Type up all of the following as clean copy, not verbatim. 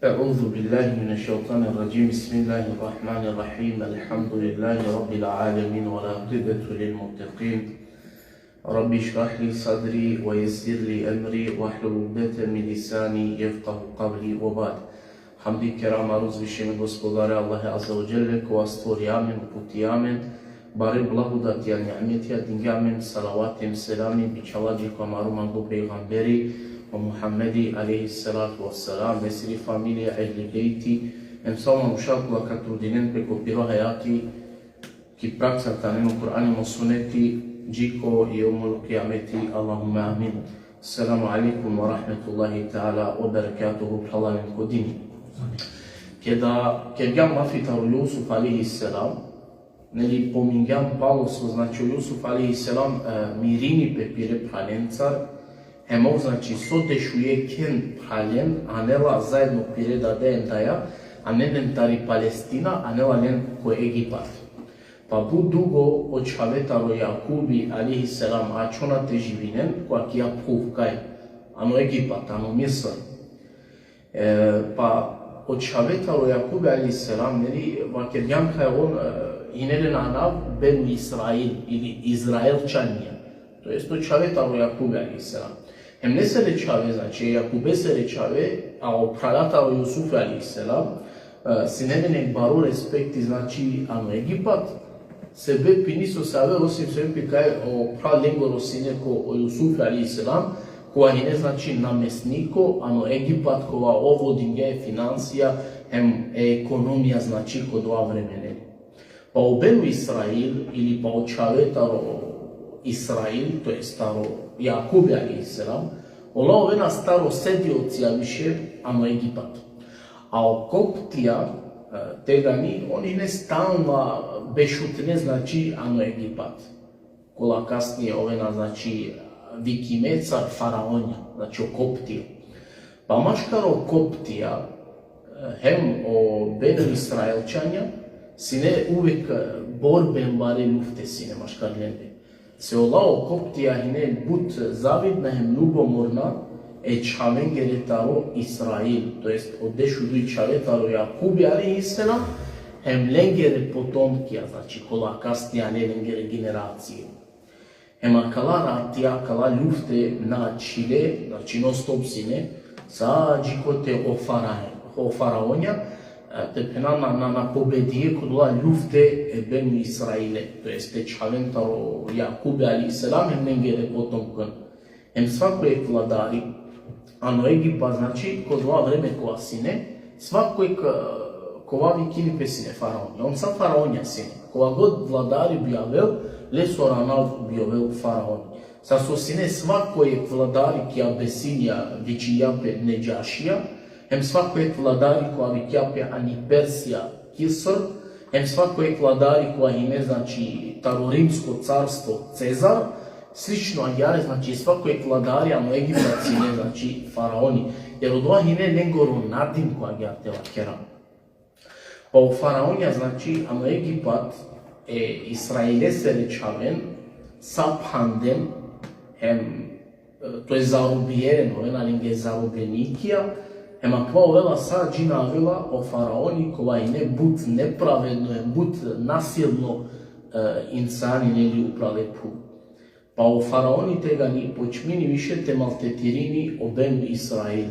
أعوذ بالله من الشيطان الرجيم بسم الله الرحمن الرحيم الحمد لله رب العالمين والعاقبة للمتقين رب اشرح لي صدري ويسر لي أمري واحلل عقدة من لساني يفقه قولي وبعد Hamdi keram aruz višem gospodara Allaha azza wa jalla ko astori amen puti amen bare blagodati a ni'meti a dingi amen salavatim selami biçalaji ko maruman do peygamberi o Muhammedi aleyhi salatu wassalam mesri familya ehli beyti emsama mushakla katrudinen pe kopiro hayati ki praksa tanenu Kur'ani mo sunneti jiko yevmul qiyameti Allahumma amin. Assalamu alaikum wa rahmatullahi ta'ala wa barakatuhu palamin kodini. Kada mafitaru Jusuf alaihi salam, neli pominjam Palosu, znači Jusuf alaihi salam mirini pe pire pralencar, hemov znači sotešuje ken pralen, anela zajedno pire da den daja, a neden tari Palestina, anela nen ko Egipat. Pa bu dugo od čavetaro Jakubi alaihi salam, a čona te živinen, ko akija provkaj, ano Egipat, ano Misr. Pa od čavetaro Jakubi alaihi salam, neli vakedjam kaj on inele nanav Benu Israil ili Izraelčanija. To jest od čavetaro Jakubi alaihi salam. Hem ne se rečave, znači Jakube se rečave, a opradataro Jusuf alaihi salam, si nemenek baro respekti, znači ano Egipat, sebe piniso save osim sebe kaj opralengo rosine ko o Jusuf alaihi salam, koja je znači namestniko, ano Egipat kova ovodinje financija, hem ekonomija znači ko dva vremene. Pa u Benu Israil ili pa u čavetaro Israil, to je staro Jakubi alaihi salam, ola ovena staro sediocija više, ano Egipat. A o Koptija, tega ni, oni ne stalno bešutne znači ano Egipat. Kola kasnije ovena znači Vikimecar faraonja, znači o Koptiju. Pa maškar o Koptija, hem o Benu Israelčanja, si ne uvijek borben bare lufte si ne maškar lende. Se ola o Koptija hine but zavidna hem ljubomorna čavengeretaro Israil, to jest odešuduj čavetaro Jakubi alaihi salam, hem lengere potomkija, znači kola kasnija ne lengere generacije. Ema kala ratija, kala lufte na Čile, znači non stop sine, sa džikote o faraonja, te pena na pobedije kodula lufte Benu Israile, to jeste čaventaro Jakubi alaihi salam, hem lengere potomkan. Hem svakojek vladari, ano Egipa, znači kod dva vreme kova sine, svakojek kova vikini pe sine faraonja. On sam faraonja sine, kova god vladari bijavel, leso ranav biovel faraoni. Sa so sine svakojek vladari ki Abesinija vičijape Neđašija, hem svakojek vladari koja vikjape ani Persija Kisr, hem svakojek vladari koja ime znači taro rimsko carstvo Cezar, slično ajare, znači svakojek vladari, ano Egipat sine, znači faraoni, jer od ova ime nengoro nadim koja ajatela keram. Pa u faraonja, znači, ano Egipat, Israile se rečaven, saphandem, to je zarobijeren, ovena linge zarobenikija, hem akva ovela sa džina avela o faraoni kova i ne but nepravedno, but nasilno insani neli uprale pu. Pa o faraoni tega ni počmini više te maltetirini o Benu Israil,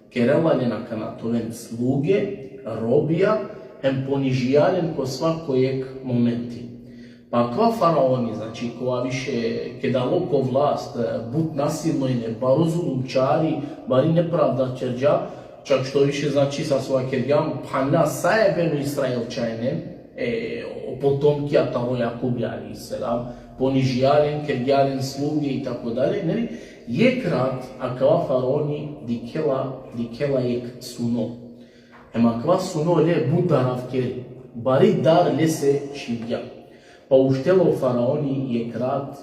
kerelanje na kanatoven sluge, robija, hem ponižijalen ko svakojek momenti. Pa kva faraoni, znači kova više kedalo ko vlast, but nasilno i ne, baro zulumčari, bari nepravda čerđa, čak što više znači sa svoja kerjam, pa na saje Benu Israelčajne, o potomkija taro Jakubi alaihi salam, ponižijalen, kerjalen sluge i tako dalje, ne, jekrat akva faraoni dikela jek suno. Ema kva suno le budarav keri, bari dar le se čivja. Pa uštelo faraoni je krat,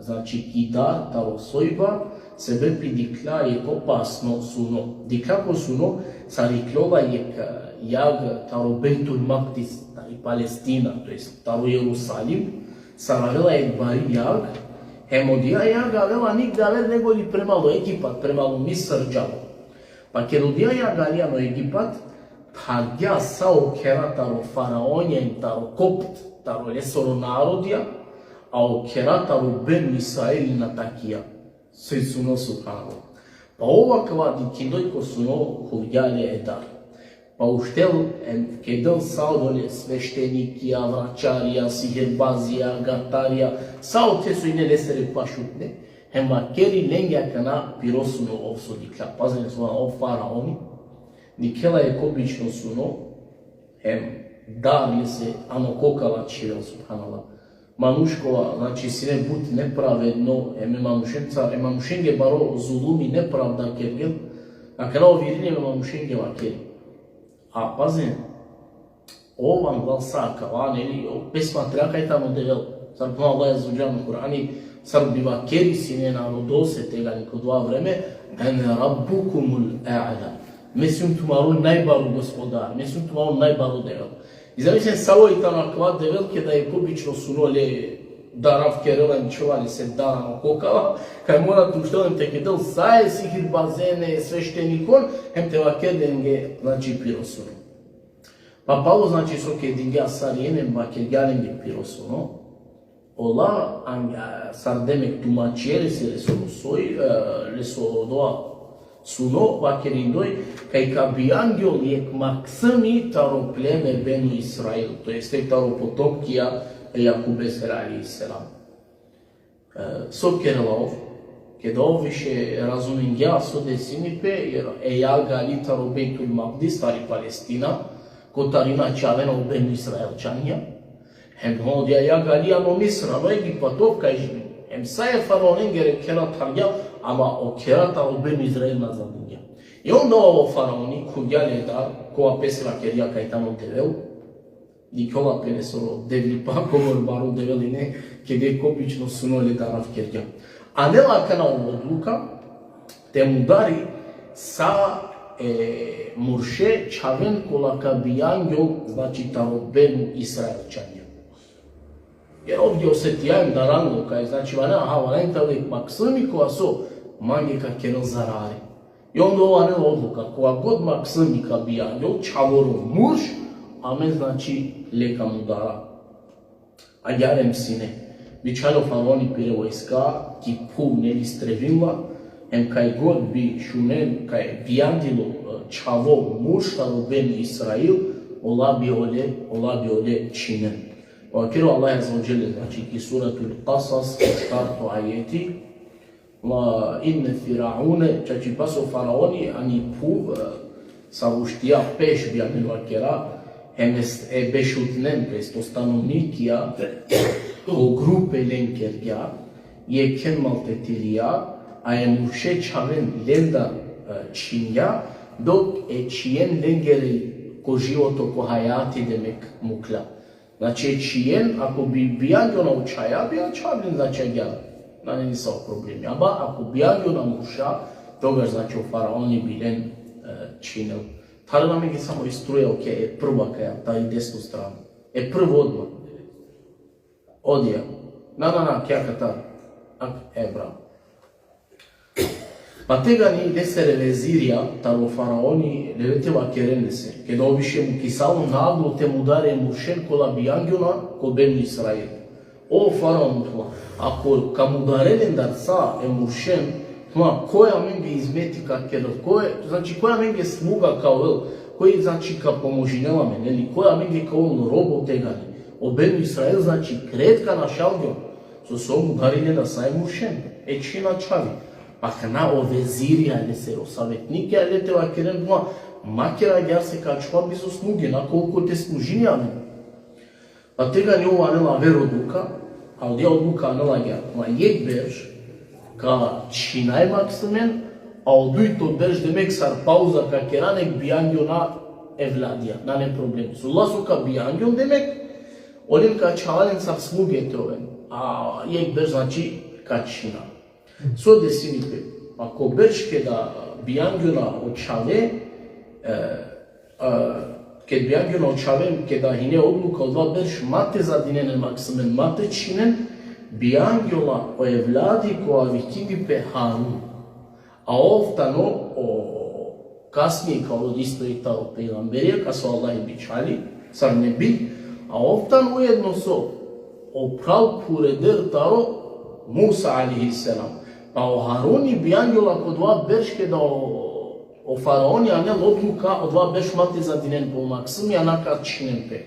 znači kidar, taro sojba, sebe pridikla je opasno suno. Dikako suno, sa riklova je jag taro Beitul Maqdis, tari Palestina, to jest taro Jerusalim, saravela je bari jag, hem od ja jaga vela nigde aver nego li premalo Egipat, premalo Misr džavo. Pa che lo dia ya galia no Egipat, tagia sao kera taro faraonja im taro kopt, taro lesoro narodja, a o kera taro ben Israel na takia. Sve suno subhanallah. Pa ovakva dikindoj ko suno huvjale edar. Pa uštel kedel sao dole sveštenikija, vračarija, siherbazija, gatarija, sao te su ine lesere pašutne, hema keri lengja kana pirosuno ovsodikla. Pazne su o faraoni, nikela je kobično suno, dar se ano kokala čivel, subhanallah. Manuškova, znači si ne bud nepravedno, manušenge baro zulumi nepravda kergel, a kana ovirinje manušenge vakeri. A pazim, ovan glasa kavan, pesma treaka je tamo devel, sar puna Allah je zuđan u Kur'ani, sar biva keri sine narodose tega niko dva vreme, ene rabbukumul a'la. Mislim tumaru najbaru gospodar, mislim tumaru najbaru devel. I zamislim samo i tamo akvat develke da je kubično sunole darav kerelan čuvali se darano kokala, kaj mora tu što nam teke del saje sihir bazene sveštenikon, hem te vakedenge, znači pirosuno. Pa Pavlo znači so ke dinga sarjenem vakedjalenge pirosuno, ola sar demek tumačere se leso doa suno vakerindoj, kaj ka biangiol jek maksami taro pleme benu Israel, to este taro potomkija Jakube alaihi salam. So kerelov, kada ovo više razumim ja so desinipe, jer ja gali taro Beitul Maqdis, tari Palestina, ko tarina čavena u benu Israelčanja, hem hodja ja gali ano Misra, no Egipatov kaj živim. Hem saje faraonin gere kera tarja, ama o kera taro benu Izrael nazadinja. I onda ovo faraoni, kudja ledar, koa pesra kerja kaj tamo deveu, Nikola Penesoro devli pa komor baru develine kede kopično sunole darav kerja. A ne lakana odluka te mudari sa murše čaven kolaka bijanjol, znači tarobenu Israelčanja. Jer ovdje osjetijajem da rango kaj znači vana uvijek maksimi koja su manje ka kerel zarare. I onda ova ne odluka koja god maksimi ka bijanjol čavoru murš, amen znači leka mudara. A jarem sine, bičalo faraoni pire vojska, ki pune istrevila, em kaj god bi šunen, kaj bijandilo čavo muštaro ben Israel, ola bi ole činen. Pa kiro Allah je zaođele, znači ki suratul Qasas, štartu ajeti, la inne firaune, čači paso faraoni, ani puv, sa uštija peš bijandilo akera, bešutnen, to jest stanovnikija o grupe lenkerja, je ken maltetirija, a je muše čaven lenda činja, dok čijen lengeri ko životo ko hajati demek mukla. Znači čijen, ako bi bijagio na učaja, bija čavljen znači gjala. Na ne nisao problemi. Aba ako bijagio na muša, toga znači o faraoni bilen činel. Tada nam je samo istrujao kje je prva kaja, taj desnu stranu. Prvo odmah. Odija. Kja katar. Bravo. Pa tega ni desere vezirja, taro faraoni, leveteva kerende se. Kada obiše mu kisalo naglo te mudare mušen kola bijangjona ko benu Israel. O faraon, ako ka mudarelen dar sa mušen, koja menge izmeti ka kerel, znači koja menge sluga kao el, koji znači ka pomožinela men, ili koja menge kao el robo tega ne. O benu Israel znači kretka na šalgjon, so so mudarili da saj mušen, čina čavi. Pa kana o vezirja ne se o savjetnike, ali te vakeren buma, makera gja se ka čva bizo snuge, na koliko te služinja men. Pa tega ni ova nela veroduka, a odja odluka nela gja, ma jek berž, ka činaj maksimen, a oduj to berž demek sar pauza ka keranek bijangjo na evladija, na ne problem. Sulla su ka bijangjon demek, olim ka čavalen sar sluge teoven, a jek berž znači ka čina. So desinipe, ako berž da bijangjona očave, kad bijangjona očave, kada hine odluka od dva berž mate zadinene maksimen, mate činen, bijangjona o evladi koja vikidipe Harun. A ovtano kasnije kao od isto i tao pejgamberija, ka su Allah i bičali, sam ne bi, a oftan ujedno so opral pureder taro Musa alaihi salam. Pa o Haruni bi anjola ko dva berške da o faraoni, a ne odluka o dva berš mate za dinen po maksimi, a naka činen pe.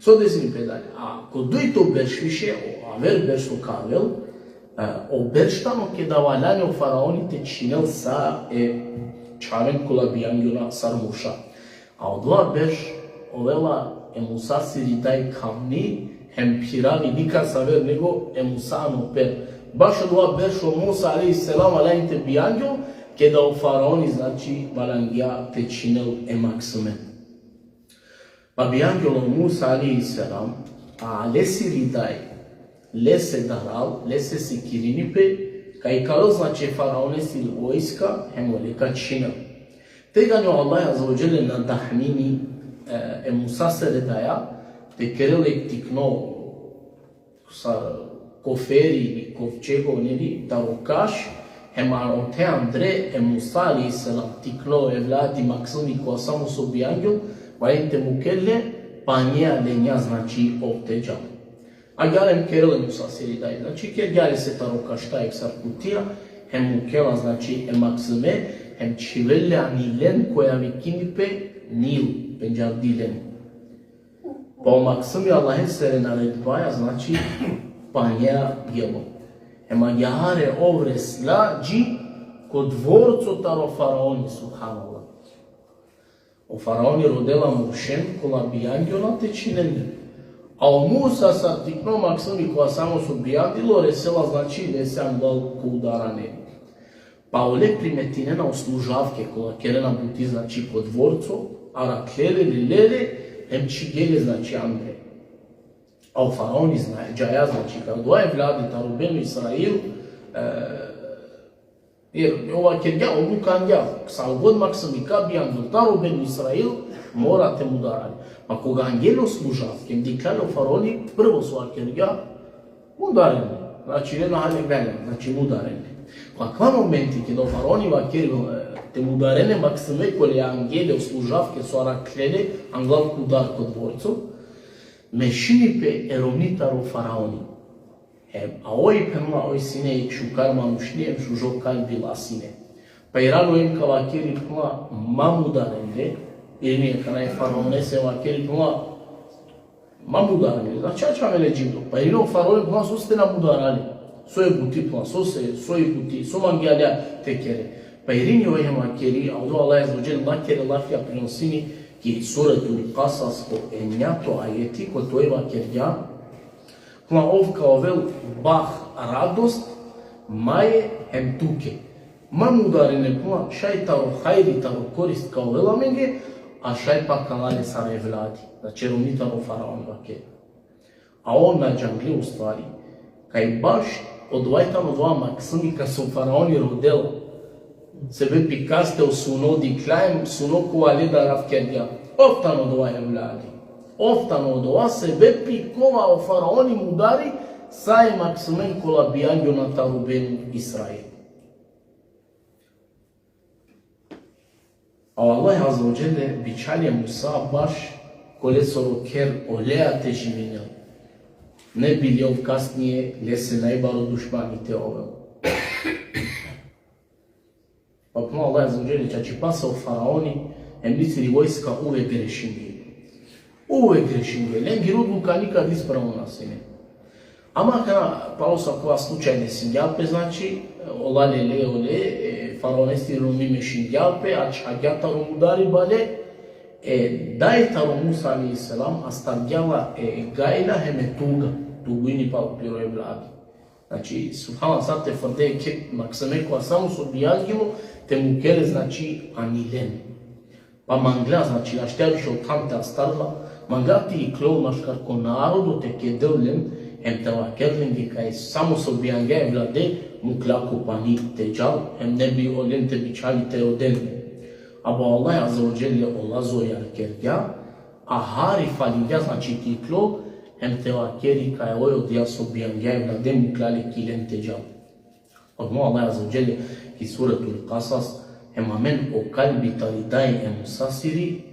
So dezini pe dalje. A ko doi to berš više, o aver berš o kavel, o berštano ke da valjanje o faraoni te činel sa čaren kola bi anjola sar muša. A o dva berš ovela Musa siri taj kavni, hem piravi nikad saver nego Musa ano per. Baš od dva beršo Musa alaihi salam alain te bi anjol, ke da o faraoni znači valangija te činel maksime. Pa bi anjolo Musa alaihi salam, a lesi ridaj, lese daral, lese si kirinipe, ka i kao znači faraone si vojska, hemo leka činel. Tega njo Allah azawajale nadahnini Musa se redaja, te kerele tikno sa koferi i kovčegov neli tarokaš, hema on te Andre Musa alaihi salam tikno vladi maksimi ko samo sobi anjol, valente mukelle panja lenja znači obteđa. A galem kerele Musa se redaja, znači ker gale se tarokaš ta eksar kutija, hem mukela znači maksime, hem čivelle anilen koja vikinipe nil, penjar dilen. Pa o maksimi Allahe se naredbaja znači panja jelo. Ema jahare ovre slađi kod dvorcu taro faraoni, subhanallah. O faraoni rodela mušen kola bijanđona te činenje. A o Musa sa tikno maksimi koja samo su bijandilo resela znači da se angal ko udarane. Pa ole primetinena o služavke kola kerena buti znači kod dvorcu, a raklele lilele hem čigele znači Andre. A o faraoni džaja znači kao dvoje vladi taro benu Israil, jer ova kerja odlukan ja, sa god maksimi ka bi angel taro benu Israil, morate mu darali. Pa koga angelo služavke, diklali o faraoni, prvo su kerja udareni, znači ne nahali vene, znači udareni. Kakva momenti kada o faraoni te mudarene maksime koje angele o služavke su araklele, anglavku udar kod dvorcu, mešini pe eronitaro faraoni. A oi penula oi sine i šukar manušnijem šužokal bila sine. Pa i rano im kavakeri penula mamudarende, jer nije kana je faraone se vakeri penula mamudarende. Znači ača me leđimdo. Pa i rano faraone penula su ste namudarali. So je buti penula, so je buti, so mangialja tekere. Pa i rini oi hemakeri, a odo Allah azawajal lakere lafija prenosini, ki suratul Qasas ko enjato ajeti ko to je vakerja, kuma ovka ovel bah radost, maje hem tuke. Man udarine kuma šaj taro hajri taro korist kao velamenge, a šaj pa kalane sare vladi, da čeruni taro faraon vaker. A on na džangli u stvari, kaj baš odvajtano dva maksimi ka su faraoni rodela, sebe pikaste o suno diklajem, suno ko alida rafkerja. Oftan od ova je vladi. Oftan od ova sebe pikova o faraoni mudari saje maksumen kola bijanjo na taru benu Israel. A Allah azawajale bičalje Musa baš kole soroker olea te živinjal. Ne biljov kasnije lese najbaro dušmani te ovel. Pa puno Allah azawajale čači pasa o faraoni, emniciri vojska uvek grešinge. Uvek grešinge. Lengi odluka nikad ispravno nasine. Ama kana palo sa kova slučajne sindjalpe, znači, olale leole, faraone stiru mime šindjalpe, a čagjataro mudari bale, daje taro Musa alaihi salam, a stavljala gajla heme tuga, tuguini pa upiro je vladi. Znači, subhanallah, sad te farde kek maksame koja samo su bijazgilo, te mu kere, znači, anilen. Pa mangla, znači, așteaptă o cante starla, mangati i klou maškar ko narodu te kedevlen, hem te vakerlen di kai samo so biange vlade, mu klaku pani te jal, hem ne bi olen te bichali te oden. Aba Allah azawajale olazo yar kerja, a hari falinja, znači ti klou, hem te vakeri kai ojo dia so biange vlade, mu klali kilen te jal. Odmo Allah azawajale ki suratul Qasas, amen o kalbi talidai musasiri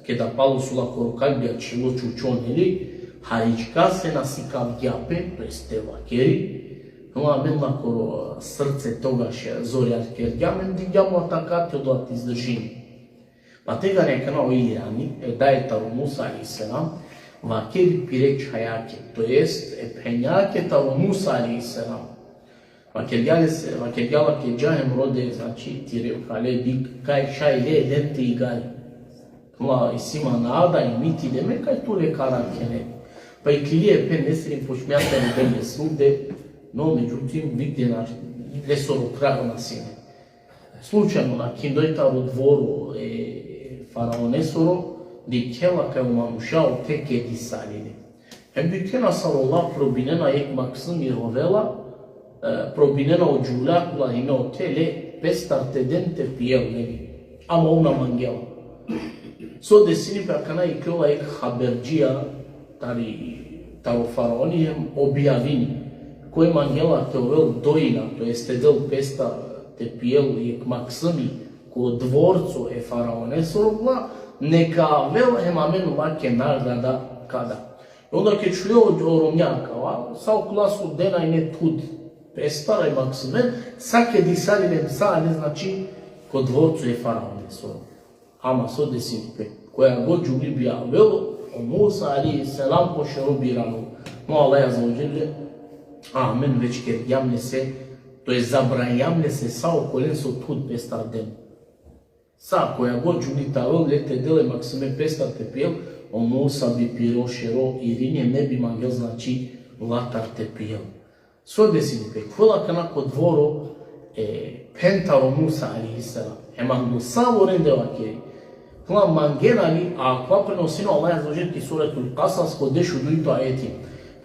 kada Paulo sula koro kalbi achilo chuchoneli harička se nasikav gjape, to jest teva keri, amen la koro srce toga še zorjat ker amen digamo atakate do at izdržini. Pa tega nekana o Irani, daje taru Musa alaihi salam, va keri pireč hayake, to jest penjake taru Musa alaihi salam. Va kerjala ke jahem rode, znači tire kale dik kaj šajle lente igari. Tula isima nada i miti deme kaj tule karakene. Pa i klije pe nesrim pošmjata i bende svugde, no međutim vigdje na lesoro kraga na sine. Slučajno na kindojtaru dvoru faraonesoro, di kela kaj umanušao teke disaline. Hem bi kena sallallah probinena ek maksım irovela, probinena o giulacula in tele pestarte dente pielnevi, ama una manghela. So desini pe akana i kiola ek habergia taro faraonijem objavini, koje manghela te ovel doina, to este del pesta te pielu ek maksimi ko dvorcu e faraonesorogla, neka vel hemamen lake nagrada kada. I onda ke čuli o romnjaka, sa u klasu dena i ne tud pestara i maksimen, sake disalinem sa, ne znači kod dvorcu je faraonesor. Ama so desinipe, koja god džuli bi avelo, o Musa alaihi salam pošero biranu. No Allah azzawajal, amen, već ker jamne se, to je zabranjamne se sa okolen so tud pestar den. Sa koja god džuli ta vel, lete dele maksimen pestar te pijel, o Musa bi piro šero i rinje ne bi mangel znači latar te pijel. So desinipe, kvola kana kod dvoro pentaro Musa alaihi salam. Eman samo rende vakeri. Kula mangenali, a kva prenosino Allah azzawajal ki suratul Qasas kod dešu duito ajeti.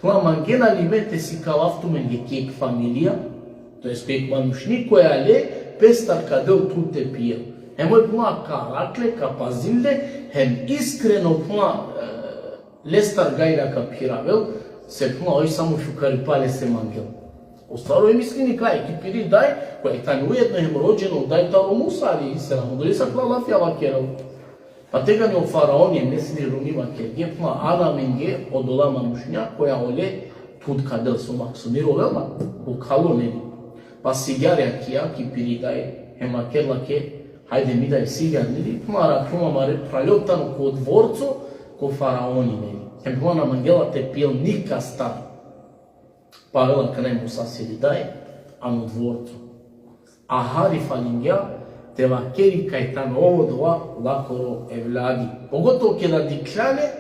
Kula mangenali mete si kalaftumen je kek familija, to je kek manušni koja le pestar kadel tu te pijel. Hemoj kula karakle, kapazilde, hem iskreno kula lestar gajra kapiravel, se kula oj samo šukaripale se mangel. U staroj mislini kaj, kipiri daj, koja je tan ujedno hem rođeno, daj taro Musa alaihi salam, doli sa kla lafja vakerav. Pa tega ne o faraonije nesli runima kerge, kla ana menge od olama mušnja, koja ole tud kadel su maksumiro velma, u kalo nebi. Pa sigarja kija, kipiri daj, hema kerla ke, hajde mi daj sigar nili, kla rakuma mare praljotanu ko dvorcu, ko faraoni nebi. Hem kla na mangela te pijel nika star. Pa vela kanaj Musa sili daj, anu dvorcu. A hari falingja, te vakeri kaj tan ovo dva lakoro evladi. Pogotovo kada diklane,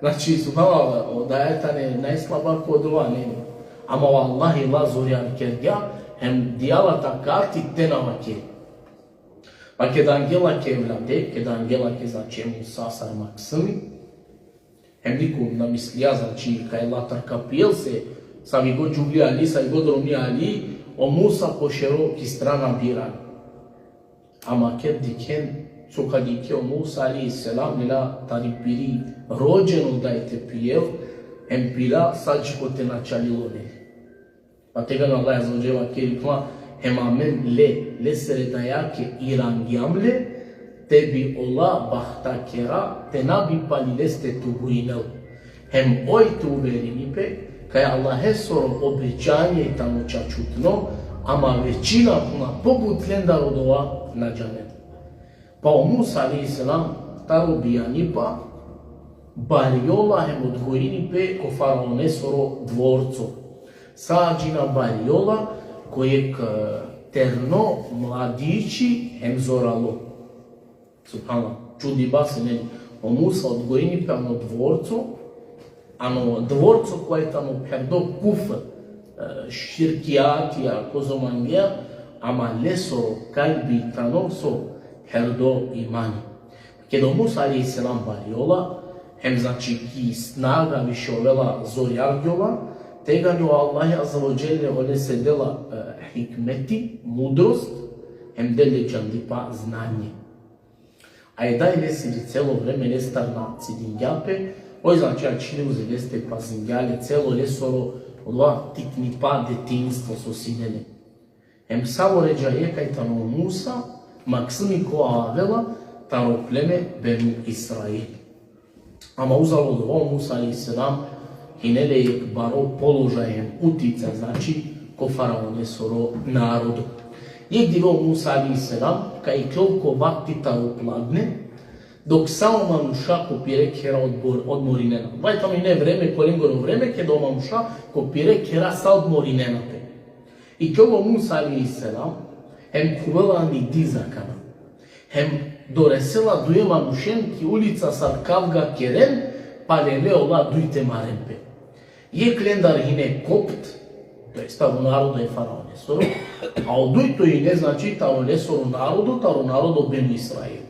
znači subhanallah, da je tane najslaba kod dva nene. Ama wallahi la zorjan kerga, hem dijala takati te na vakeri. Pa kada angela ke evlade, kada angela ke znači Musa sar maksimi, hem nikom namislija, znači kaj latar kapijel se, sami god džugli ali, sami god romi ali, o Musa pošero ki strana biran. Ama ker diken, cuka dike o Musa alaihi salam, nila tari piri rođenu da je te pijel, hem pila sačko te načalilo ne. Pa tega na Allah azzawajal keri kla, hem amen le sere dajake irangyamle, tebi ola bahta kera, te nabi palileste tuhuinel. Hem oj tu verinipe, kaj Allah soro obećanje i tamo čačutno, ama većina puna poput lenda rodova na džanet. Pa o Musa alaihi salam taro bijanipa bariola hem odgojini pe ko faraonesoro dvorco. Sađina bariola kojeg terno mladići hem zoralo. Subhanallah, čudi base ne. O Musa odgojini pe ano dvorco, ano dvorco koje tamo perdo kufr, širkijatija, kozomangija, ama lesoro kalbi tanoso herdo imani. Kada Musa alaihi salam bariola, hem znači ki snaga više ovela zorjargjola, tega njo Allah azzawajal ole se dela hikmeti, mudrost, hem dele džandipa znanje. A je daj lesili celo vreme lestar na cidingjape, oj znači čini uze leste pa zingjale celo lesoro odva tikni pa detinstvo so sinene. Hem samo ređa je kaj tano Musa, Максимико авела таро племе Бену Исраил. Ама узало до Муса алейхиссалам хинеле ек баро положаем утица, значи ко фараоне соро народу. Ек диво Муса алейхиссалам кај кловко вакти таро пладне, dok samo manuša kopire kera od morinena. Vaj tamo i ne vreme, kolingoro vreme, kada manuša kopire kera sa od morinena te. I kao Musa alaihi salam, hem kuvela ni dizakana. Hem doresela duje manušen ki ulica sad kavga keren, pa lele ola dujte marempe. Je klendar hine kopt, to je staro narodo je faraone soro, a odujto i ne znači taro lesoro narodo Benu Israil.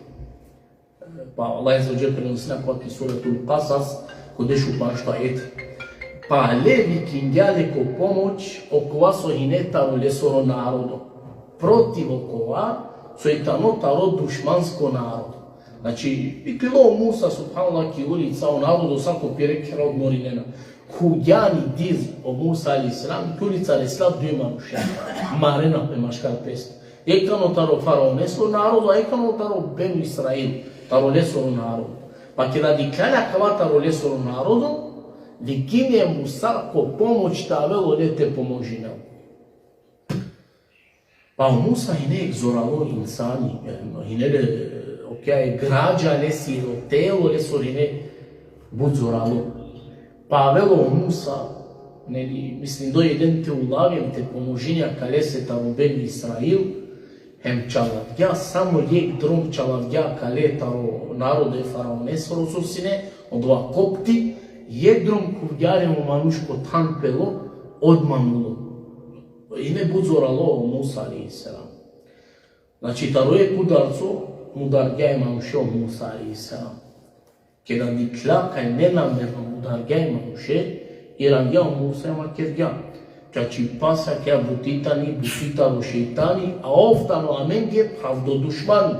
Pa Allah Azza wa Jalla prenosi na qualche suratul Qasas, kodešu pašto ajeti. Pa levi kingjale ko pomoć okova so hinetaro lesoro narodo. Protiv okova so itano taro dušmansko narodo. Znači, i kilo Musa subhanallah ki ulica o narodu sako pirekera od morinena. Hudjani diz o Musa alaihi salam, ki ulica resla dujma mušena. Marena pe maškar pest. Ekano taro faraonesko narodo, a ekano taro Benu Israil. Taro lesoro narodu. Pa kada diklanja kava taro lesoro narodu, dikine Musa ko pomoć tavelo lete pomožine. Pa Musa hine egzoralo insani, hine građa lesiro telo lesorine budzoralo. Pa velo Musa, mislim do jedan te ulavim te pomožinja kalese taro Benu Israil, hem čalavdja, samo jek drum čalavdja kale taro narode faraone soro susine, od ova kopti, jek drum kuvdjaremo manuško tanpelo odmanulo. I ne budzoralo Musa alaihi salam. Znači, taro je kudarco, mudargja je manuše od Musa alaihi salam. Kada dikla kaj nenamerno mudargja je manuše, irangja od Musa je makergja. Znači, pasa kja butitalo šeitani, a oftano amenge pravdo dušmani.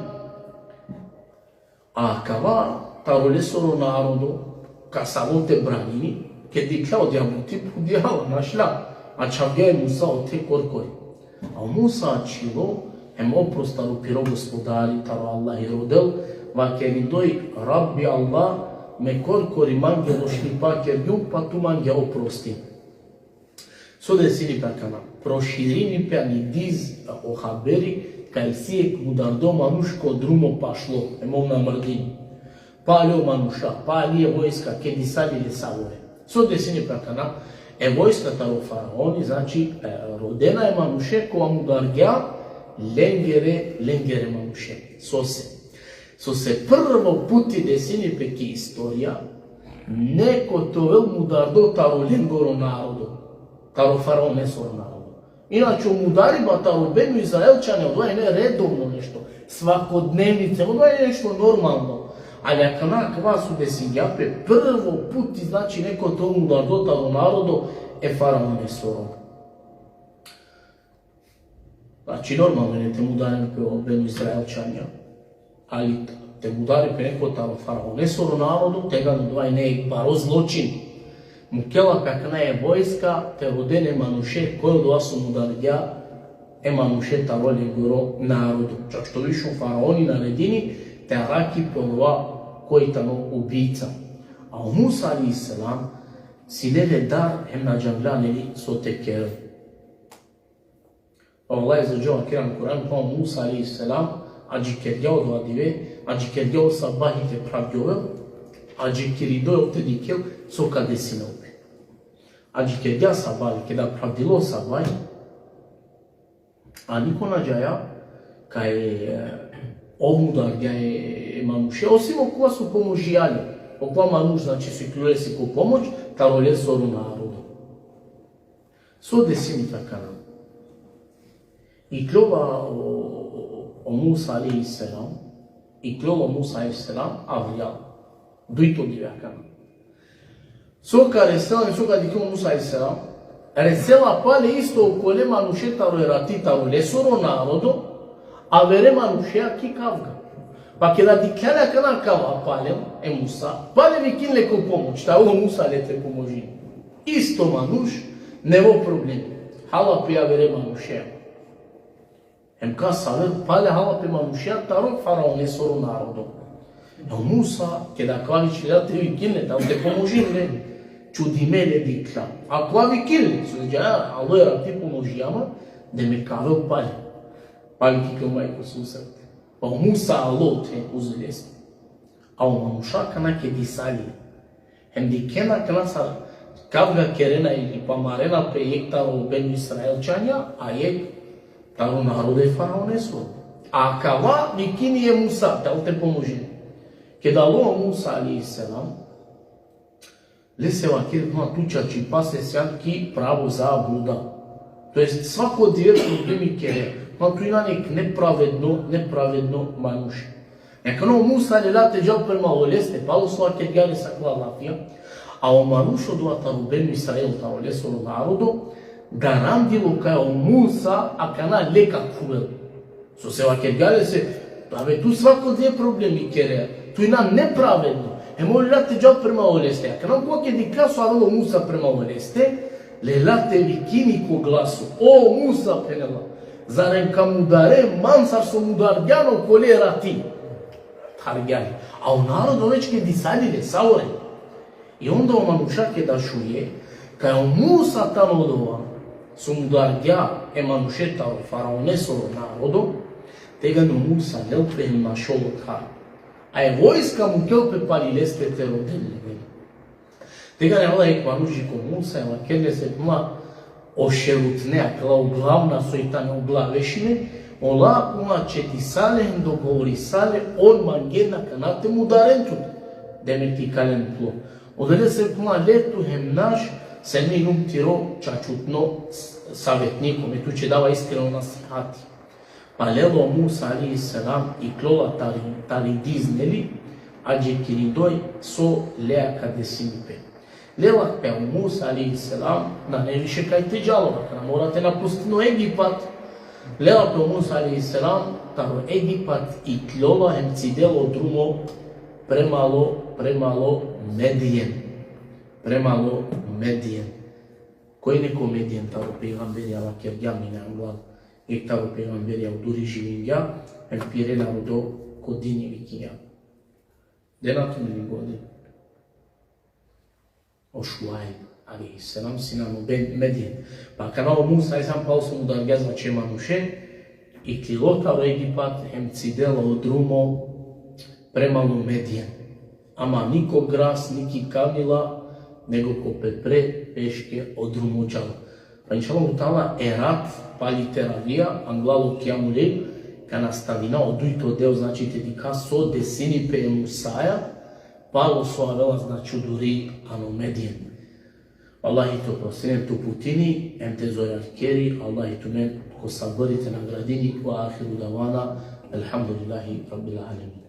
A kava taro lesoro narodu, ka savote branini, ke dikla od jabuti pudjala našla, a čavdja je Musa od te korkori. A Musa čilo, hem oprostaru piro gospodari, taro Allah je rodel, va keridoj, Rabbi Allah, me korkori mange lošli pa kerju, pa tu mange oprosti. Sode sini prakana, proširini pe ani diz o haberi, kaj sijek mudardo manuško drumo pašlo, emov na mrdini. Palio manuša, palije vojska, kedi sadile savore. Sode sini prakana, vojska taro faraoni, znači rodena je manuše kova mudargja, lengere manuše, sose prvo puti desini peki istorija, neko to vel mudardo taro lengoro narodu. Taro faraone soro narodu. Inače, u mudarima taro Benu Izraelčane odvaja ne redovno nešto, svakodnevnice, odvaja nešto normalno. Ali ako nak vas u desinjape, prvo puti znači neko to mudardo taro narodu, faraone soro. Znači, normalno ne te mudarim pe Benu Izraelčanja, ali te mudari pe neko taro faraone soro narodu, tega odvaja ne baro zločin. Mukela kakna je vojska, te rodene manuše, koje od vas mudargja, manuše taro legoro narodu. Čak što višu faraoni naredini, te raki polova koji tamo ubica. A u Musa alaihi salam, si lele dar hem na džanglaneli so te kere. Allah je zađeva kiran Kur'an, pa Musa alaihi salam, ađi kerjao dva dive, ađi kerjao sabahite pravdjove, ađi kiridoj opte dikel, so kade si naupe. Ađi kerja sabaj, kada pravdilo sabaj, a niko nađaja, kaj omudargja je manuše, osim okova su pomožijali. Okova manuš, znači su kljule si ko pomoć, taro je soru narodu. So desini takana. I kljova o Musa alaihi salam, i kljova Musa alaihi salam, avrijal. Dujto divjakana. Soka resela, soka dikimo Musa alaihi salam, resela pale isto u kole manuše taro je rati taro lesoro narodu, a vere manušea ki kavga. Pa kada dikljanja kana kava palem, Musa, pale vikin leko pomoć, ta ovo Musa lete pomoži. Isto manuš, nevo problem. Hala pija vere manušea. Hem ka savet pale hala pe manushia taro faraone soru narodu. No Musa, che da qua ci da te vikille, da te pomogile, čudimele dikla. A qua vikille, so deja allora ti pomogiamo, de me cave pale. Pale que eu mai cususa. Pa Musa alote uzules. A manusha kana ke disali. Hem dikena kana sa kavga kerena ili pa marena pe ekta o ben Israel chania, a ek taro narode faraone soru. A cava bikini e Musa, te pomogile. Когда Аллах Муса алейхиссалам лесел акирно туча чи пасе сянки право за блуда. То есть свако две проблеми кере, но туина нек неправедно мануш. Некано Муса лелате джал према олесте, пало слова кедгали сакла лафия, а о манушо дуата рубен Исраил та олесо народо, гарам дило кај о Муса, а кана лека кувел. Со сева кедгали се, абе tu svako dvije problemi kere, tu je nam nepravedno. E moj late džal prema oleste, a kada koke di kasu avalo Musa prema oleste, le late vikini ko glasu, o Musa penela, zarem kam udare mansar so mudargano kole rati. Targani. A u narodu već ke disadile, saure. I onda o manušake da šuje, ka je o Musa tanodova, su mudargja e manušetaro faraonesoro narodu, tega no Musa lelpe im našol odhar. A je vojska mu kelpe palileste te rodilje. Tega ne vada ek manuži ko Musa, ela kede se puma ošerutne, akela uglavna sojtane uglavešine, ola puma četisale im dogovorisale on mangena kanate mu darentut, demeti kalen plo. Odele se puma letu hem naš, se ne ilum tiro čačutno savjetnikom, e tu će dava iskreno nasihati. Palelo Musa alaihissalam i klola tari dizneli, ađe kiridoj so leaka desinipe. Lela pe Musa alaihissalam da ne više kaj te džalova, kada morate napustiti no Egipat. Lela pe Musa alaihissalam taro Egipat i klola hem cidelo drumo premalo Medijen. Premalo Medijen. Koji neko Medijen taro pejgamberi ala kergjamine anglav. Ek taro pejgamberi au duri živinja, em pire narodo kodini vikinja. Denatu mili godin. O Šuaib, alaihissalam, sinanu Medijen. Pa kanao Musa isam pao su mu dargeza ce manuše, i kilota u Egipat em cidela o drumo premalo Medijen. Ama niko gras, niki kamila, nego ko pepre peške o drumo džala. Pa inšallahu ta'ala erat pa literavija, anglalo kiamulej, ka nastavina oduito deo, znači te dika so desini pe Musaja, palo so avela znači duri ano Medijen. Allahi to prosinem tu putini, em te zojar keri, Allahi tu men ko saborite nagradini, wa ahiru davana, alhamdulillahi rabbil alamin.